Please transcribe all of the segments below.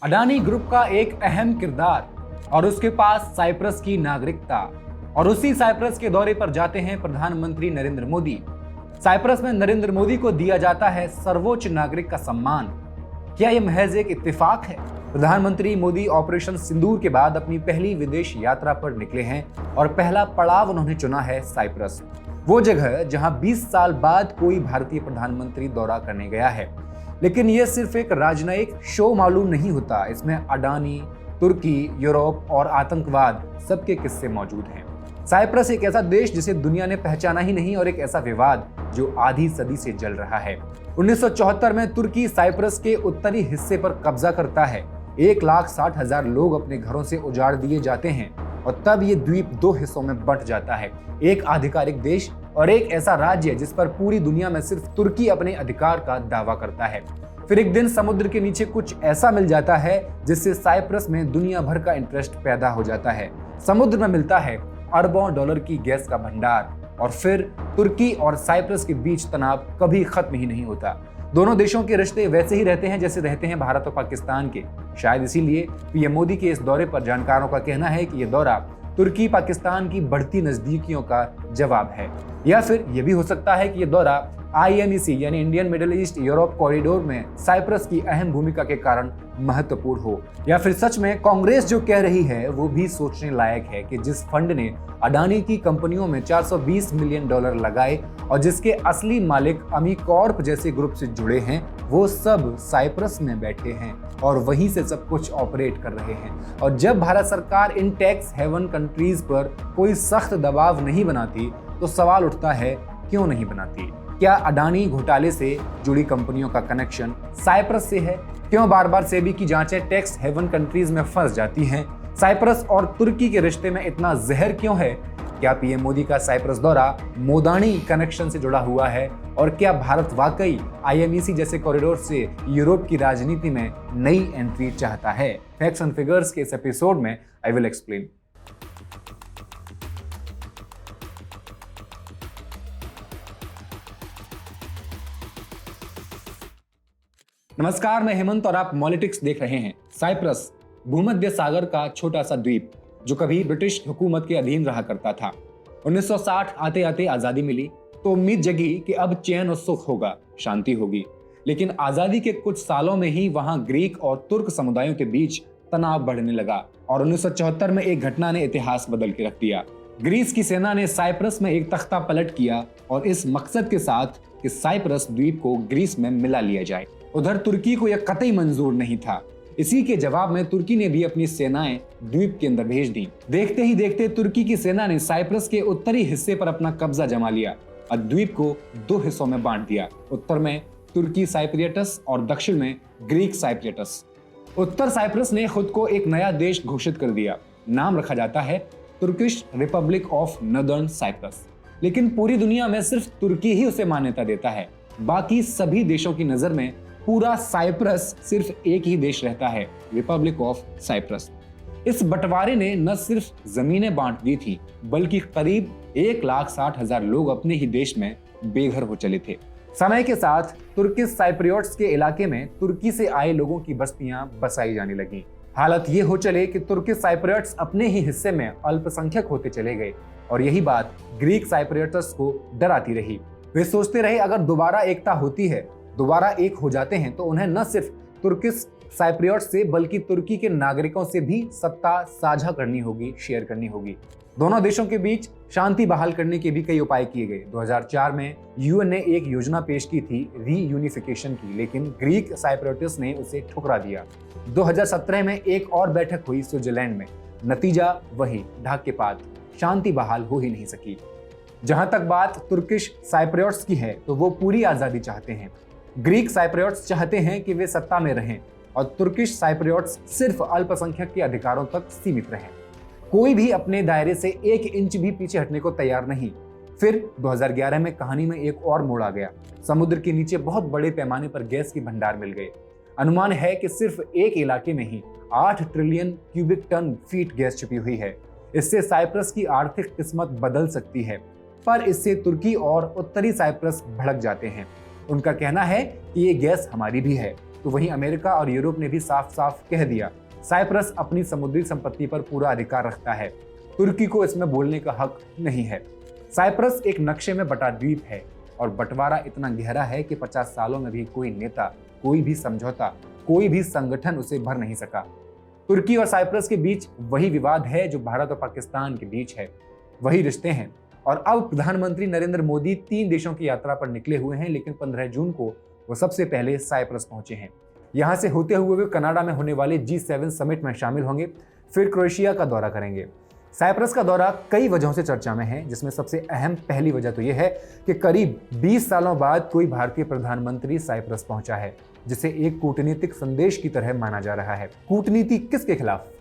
Adani group का एक अहम किरदार और उसके पास साइप्रस की नागरिकता। और उसी साइप्रस के दौरे पर जाते हैं प्रधानमंत्री नरेंद्र मोदी। साइप्रस में नरेंद्र मोदी को दिया जाता है सर्वोच्च नागरिक का सम्मान। क्या यह महज एक इत्तेफाक है? प्रधानमंत्री मोदी ऑपरेशन सिंदूर के बाद अपनी पहली विदेश यात्रा पर निकले हैं और पहला पड़ाव उन्होंने चुना है साइप्रस, वो जगह जहां 20 साल बाद कोई भारतीय प्रधानमंत्री दौरा करने गया है। लेकिन यह सिर्फ एक राजनयिक शो मालूम नहीं होता, इसमें अडानी, तुर्की, यूरोप और आतंकवाद सबके किस्से मौजूद हैं। साइप्रस एक ऐसा देश जिसे दुनिया ने पहचाना ही नहीं और एक ऐसा विवाद जो आधी सदी से जल रहा है। 1974 में तुर्की साइप्रस के उत्तरी हिस्से पर कब्जा करता है। 1,60,000 लोग अपने घरों से उजाड़ दिए जाते हैं और तब ये द्वीप दो हिस्सों में बंट जाता है, एक आधिकारिक देश और एक ऐसा राज्य जिस पर पूरी दुनिया में सिर्फ तुर्की अपने अधिकार का दावा करता है। फिर एक दिन समुद्र के नीचे कुछ ऐसा मिल जाता है जिससे साइप्रस में दुनिया भर का इंटरेस्ट पैदा हो जाता है। समुद्र में मिलता है अरबों डॉलर की गैस का भंडार और फिर तुर्की और साइप्रस के बीच तनाव कभी खत्म ही नहीं होता। दोनों देशों के रिश्ते वैसे ही रहते हैं जैसे रहते हैं भारत और पाकिस्तान के। शायद इसीलिए पीएम मोदी के इस दौरे पर जानकारों का कहना है कि यह दौरा तुर्की पाकिस्तान की बढ़ती नजदीकियों का जवाब है, या फिर यह भी हो सकता है कि यह दौरा IMEC यानी Indian middle east Europe corridor में साइप्रस की अहम भूमिका के कारण महत्वपूर्ण हो, या फिर सच में कांग्रेस जो कह रही है वो भी सोचने लायक है कि जिस फंड ने अडानी की कंपनियों में $420 मिलियन लगाए और जिसके असली मालिक अमीकॉर्प जैसे ग्रुप से जुड़े हैं, वो सब साइप्रस में बैठे हैं और वहीं से सब कुछ ऑपरेट कर रहे हैं। और जब भारत सरकार इन टैक्स हेवन कंट्रीज पर कोई सख्त दबाव नहीं बनाती तो सवाल उठता है, क्यों नहीं बनाती? क्या अडानी घोटाले से जुड़ी कंपनियों का कनेक्शन साइप्रस से है? क्यों बार बार सेबी की जांचें टैक्स हेवन कंट्रीज में फंस जाती हैं? साइप्रस और तुर्की के रिश्ते में इतना जहर क्यों है? क्या पीएम मोदी का साइप्रस दौरा मोदानी कनेक्शन से जुड़ा हुआ है? और क्या भारत वाकई IMEC जैसे कॉरिडोर से यूरोप की राजनीति में नई एंट्री चाहता है? फैक्ट्स एंड फिगर्स के इस एपिसोड में आई विल एक्सप्लेन। नमस्कार, मैं हेमंत और आप मॉलिटिक्स देख रहे हैं। साइप्रस भूमध्य सागर का छोटा सा द्वीप जो कभी ब्रिटिश हुकूमत के अधीन रहा करता था। 1960 आते आते आजादी मिली तो उम्मीद जगी कि अब चैन और सुख होगा, शांति होगी। लेकिन आजादी के कुछ सालों में ही वहां ग्रीक और तुर्क समुदायों के बीच तनाव बढ़ने लगा और 1974 में एक घटना ने इतिहास बदल के रख दिया। ग्रीस की सेना ने साइप्रस में एक तख्ता पलट किया और इस मकसद के साथ कि साइप्रस द्वीप को ग्रीस में मिला लिया जाए। उधर तुर्की को यह कतई मंजूर नहीं था। इसी के जवाब में तुर्की ने भी अपनी सेनाएं द्वीप के अंदर भेज दी। देखते ही देखते तुर्की की सेना ने साइप्रस के उत्तरी हिस्से पर अपना कब्जा जमा लिया और द्वीप को दो हिस्सों में बांट दिया। उत्तर में तुर्की साइप्रियटस और दक्षिण में ग्रीक साइप्रियटस। उत्तर साइप्रस ने खुद को एक नया देश घोषित कर दिया। नाम रखा जाता है Turkish republic of northern Cyprus. लेकिन पूरी दुनिया में सिर्फ तुर्की ही उसे मान्यता देता है। बाकी सभी देशों की नजर में पूरा साइप्रस सिर्फ एक ही देश रहता है, रिपब्लिक ऑफ साइप्रस। इस बंटवारे ने न सिर्फ जमीनें बांट दी थी बल्कि करीब 1,60,000 लोग अपने ही देश में बेघर हो चले थे। समय के साथ तुर्किश साइप्रियोट्स के इलाके में तुर्की से आए लोगों की बस्तियां बसाई जाने लगी। हालत ये हो चले कि तुर्किश साइप्रियोट्स अपने ही हिस्से में अल्पसंख्यक होते चले गए और यही बात ग्रीक साइप्रियोट्स को डराती रही। वे सोचते रहे अगर दोबारा एकता होती है, दोबारा एक हो जाते हैं तो उन्हें न सिर्फ तुर्किश साइप्रियोट्स से बल्कि तुर्की के नागरिकों से भी सत्ता साझा करनी होगी, शेयर करनी होगी। दोनों देशों के बीच शांति बहाल करने के भी कई उपाय किए गए। 2004 में UN ने एक योजना पेश की थी रीयूनिफिकेशन की, लेकिन ग्रीक साइप्रियोट्स ने उसे ठुकरा दिया। 2017 में एक और बैठक हुई स्विट्जरलैंड में। नतीजा वही, ढाक के पात, शांति बहाल हो ही नहीं सकी। जहां तक बात तुर्किश साइप्रियोट्स की है तो वो पूरी आजादी चाहते हैं। ग्रीक साइप्रियोट्स चाहते हैं कि वे सत्ता में रहें और तुर्किश साइप्रियोट्स सिर्फ अल्पसंख्यक के अधिकारों तक सीमित रहें। कोई भी अपने दायरे से 1 इंच भी पीछे हटने को तैयार नहीं। फिर 2011 में कहानी में एक और मोड़ आ गया। समुद्र के नीचे बहुत बड़े पैमाने पर गैस के भंडार मिल गए। अनुमान है कि सिर्फ एक इलाके में ही 8 trillion cubic ton feet gas छुपी हुई है। इससे साइप्रस की आर्थिक किस्मत बदल सकती है, पर इससे तुर्की और उत्तरी साइप्रस भड़क जाते हैं। उनका कहना है कि ये गैस हमारी भी है, तो वहीं अमेरिका और यूरोप ने भी साफ साफ कह दिया साइप्रस अपनी समुद्री संपत्ति पर पूरा अधिकार रखता है, तुर्की को इसमें बोलने का हक नहीं है। साइप्रस एक नक्शे में बटा द्वीप है और बंटवारा इतना गहरा है कि 50 सालों में भी कोई नेता, कोई भी समझौता, कोई भी संगठन उसे भर नहीं सका। तुर्की और साइप्रस के बीच वही विवाद है जो भारत और पाकिस्तान के बीच है, वही रिश्ते हैं। और अब प्रधानमंत्री नरेंद्र मोदी 3 देशों की यात्रा पर निकले हुए हैं, लेकिन 15 जून को वो सबसे पहले साइप्रस पहुंचे हैं। यहां से होते हुए वे कनाडा में होने वाले G7 समिट में शामिल होंगे, फिर क्रोएशिया का दौरा करेंगे। साइप्रस का दौरा कई वजहों से चर्चा में है, जिसमें सबसे अहम पहली वजह तो यह है कि करीब 20 सालों बाद कोई भारतीय प्रधानमंत्री साइप्रस पहुंचा है, जिसे एक कूटनीतिक संदेश की तरह माना जा रहा है। कूटनीति किसके खिलाफ?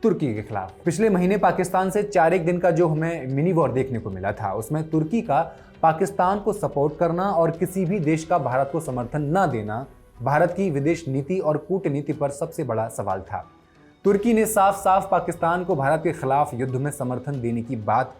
तुर्की के खिलाफ। पिछले महीने पाकिस्तान से 4 दिन का जो हमें मिनी वॉर देखने को मिला था, उसमें तुर्की का पाकिस्तान को सपोर्ट करना और किसी भी देश का भारत को समर्थन न देना भारत की विदेश नीति और कूटनीति पर सबसे बड़ा सवाल था। तुर्की ने साफ साफ पाकिस्तान को भारत के खिलाफ युद्ध में समर्थन देने की बात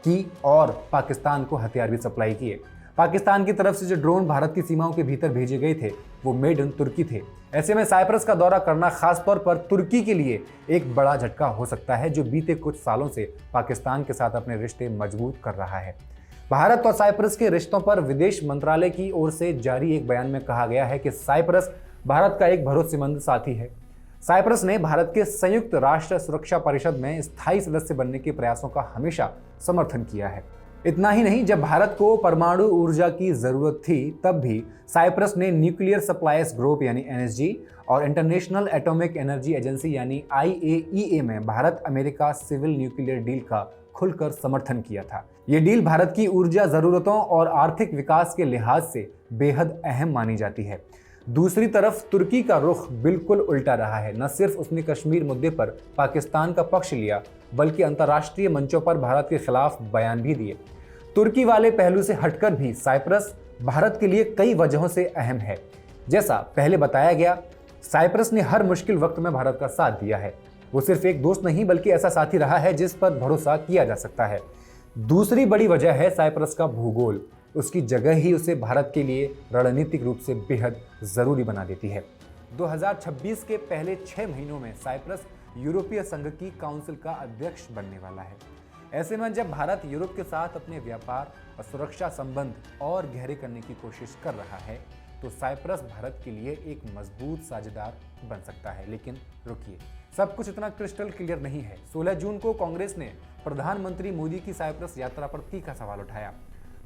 की और पाकिस्तान को हथियार भी सप्लाई किए। पाकिस्तान की तरफ से जो ड्रोन भारत की सीमाओं के भीतर भेजे गए थे वो मेड इन तुर्की थे। ऐसे में साइप्रस का दौरा करना खासतौर पर तुर्की के लिए एक बड़ा झटका हो सकता है, जो बीते कुछ सालों से पाकिस्तान के साथ अपने रिश्ते मजबूत कर रहा है। भारत और साइप्रस के रिश्तों पर विदेश मंत्रालय की ओर से जारी एक बयान में कहा गया है कि साइप्रस भारत का एक भरोसेमंद साथी है। साइप्रस ने भारत के संयुक्त राष्ट्र सुरक्षा परिषद में स्थायी सदस्य बनने के प्रयासों का हमेशा समर्थन किया है। इतना ही नहीं, जब भारत को परमाणु ऊर्जा की जरूरत थी तब भी साइप्रस ने न्यूक्लियर सप्लायर्स ग्रुप यानी NSG और इंटरनेशनल एटॉमिक एनर्जी एजेंसी यानी IAEA में Bharat America civil nuclear deal का खुलकर समर्थन किया था। ये डील भारत की ऊर्जा जरूरतों और आर्थिक विकास के लिहाज से बेहद अहम मानी जाती है। दूसरी तरफ तुर्की का रुख बिल्कुल उल्टा रहा है। न सिर्फ उसने कश्मीर मुद्दे पर पाकिस्तान का पक्ष लिया, बल्कि अंतर्राष्ट्रीय मंचों पर भारत के खिलाफ बयान भी दिए। तुर्की वाले पहलू से हटकर भी साइप्रस भारत के लिए कई वजहों से अहम है। जैसा पहले बताया गया, साइप्रस ने हर मुश्किल वक्त में भारत का साथ दिया है। वो सिर्फ एक दोस्त नहीं बल्कि ऐसा साथी रहा है जिस पर भरोसा किया जा सकता है। दूसरी बड़ी वजह है साइप्रस का भूगोल। उसकी जगह ही उसे भारत के लिए रणनीतिक रूप से बेहद जरूरी बना देती है। 2026 के पहले 6 महीनों में साइप्रस यूरोपीय संघ की काउंसिल का अध्यक्ष बनने वाला है। ऐसे में जब भारत यूरोप के साथ अपने व्यापार और सुरक्षा संबंध और गहरे करने की कोशिश कर रहा है, तो साइप्रस भारत के लिए एक मजबूत साझेदार बन सकता है। लेकिन रुकिए, सब कुछ इतना क्रिस्टल क्लियर नहीं है। 16 जून को कांग्रेस ने प्रधानमंत्री मोदी की साइप्रस यात्रा पर तीखा सवाल उठाया।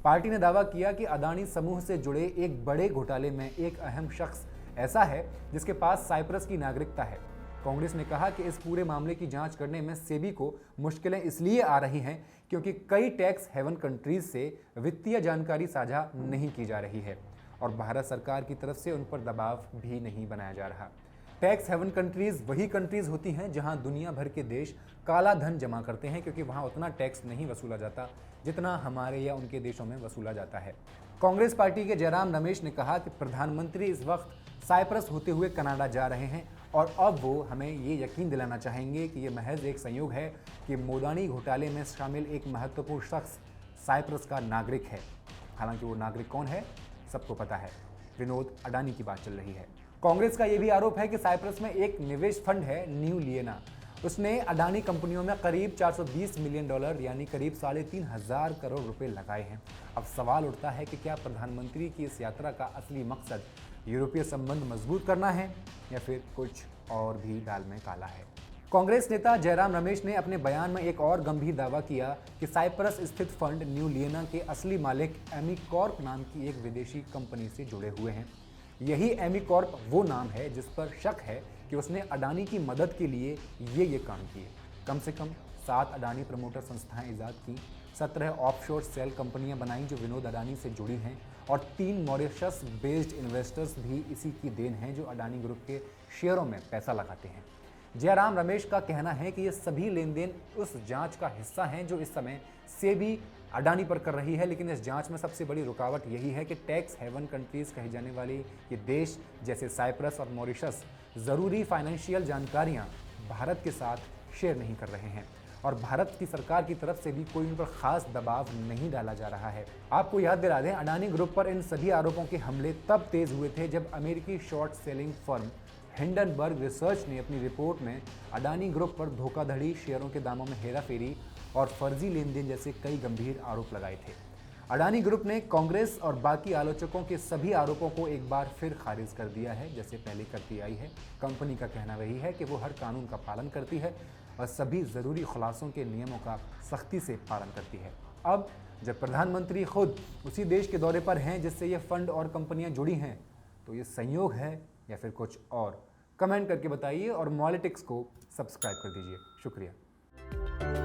पार्टी ने दावा किया कि अदानी समूह से जुड़े एक बड़े घोटाले में एक अहम शख्स ऐसा है जिसके पास साइप्रस की नागरिकता है। कांग्रेस ने कहा कि इस पूरे मामले की जांच करने में सेबी को मुश्किलें इसलिए आ रही हैं क्योंकि कई टैक्स हेवन कंट्रीज से वित्तीय जानकारी साझा नहीं की जा रही है और भारत सरकार की तरफ से उन पर दबाव भी नहीं बनाया जा रहा। टैक्स हेवन कंट्रीज वही कंट्रीज होती हैं जहां दुनिया भर के देश काला धन जमा करते हैं, क्योंकि वहां उतना टैक्स नहीं वसूला जाता जितना हमारे या उनके देशों में वसूला जाता है। कांग्रेस पार्टी के जयराम रमेश ने कहा कि प्रधानमंत्री इस वक्त साइप्रस होते हुए कनाडा जा रहे हैं और अब वो हमें ये यकीन दिलाना चाहेंगे कि ये महज एक संयोग है कि मोदानी घोटाले में शामिल एक महत्वपूर्ण शख्स साइप्रस का नागरिक है। हालांकि वो नागरिक कौन है सबको पता है, विनोद अडानी की बात चल रही है। कांग्रेस का ये भी आरोप है कि साइप्रस में एक निवेश फंड है न्यू लिएना, उसने अडानी कंपनियों में करीब $420 मिलियन यानी करीब 3,500 करोड़ रुपए लगाए हैं। अब सवाल उठता है कि क्या प्रधानमंत्री की इस यात्रा का असली मकसद यूरोपीय संबंध मजबूत करना है या फिर कुछ और भी दाल में काला है। कांग्रेस नेता जयराम रमेश ने अपने बयान में एक और गंभीर दावा किया कि साइप्रस स्थित फंड न्यू लिएना के असली मालिक एमिकॉर्प नाम की एक विदेशी कंपनी से जुड़े हुए हैं। यही एमिकॉर्प वो नाम है जिस पर शक है कि उसने अडानी की मदद के लिए ये काम किए। कम से कम 7 अडानी प्रमोटर संस्थाएं ईजाद की, 17 ऑफशोर सेल कंपनियां बनाई जो विनोद अडानी से जुड़ी हैं और 3 मॉरिशस बेस्ड इन्वेस्टर्स भी इसी की देन हैं जो अडानी ग्रुप के शेयरों में पैसा लगाते हैं। जयराम रमेश का कहना है कि ये सभी लेन देन उस जांच का हिस्सा हैं जो इस समय सेबी अडानी पर कर रही है, लेकिन इस जांच में सबसे बड़ी रुकावट यही है कि टैक्स हेवन कंट्रीज कहे जाने वाले ये देश जैसे साइप्रस और मॉरिशस ज़रूरी फाइनेंशियल जानकारियां भारत के साथ शेयर नहीं कर रहे हैं और भारत की सरकार की तरफ से भी कोई उन पर खास दबाव नहीं डाला जा रहा है। आपको याद दिला दें, अडानी ग्रुप पर इन सभी आरोपों के हमले तब तेज हुए थे जब अमेरिकी short selling firm Hindenburg research ने अपनी रिपोर्ट में अडानी ग्रुप पर धोखाधड़ी, शेयरों के दामों में हेराफेरी और फर्जी लेन देन जैसे कई गंभीर आरोप लगाए थे। अडानी ग्रुप ने कांग्रेस और बाकी आलोचकों के सभी आरोपों को एक बार फिर खारिज कर दिया है, जैसे पहले करती आई है। कंपनी का कहना वही है कि वो हर कानून का पालन करती है और सभी जरूरी खुलासों के नियमों का सख्ती से पालन करती है। अब जब प्रधानमंत्री खुद उसी देश के दौरे पर हैं जिससे ये फंड और कंपनियां जुड़ी हैं, तो ये संयोग है या फिर कुछ और? कमेंट करके बताइए और मॉलिटिक्स को सब्सक्राइब कर दीजिए। शुक्रिया।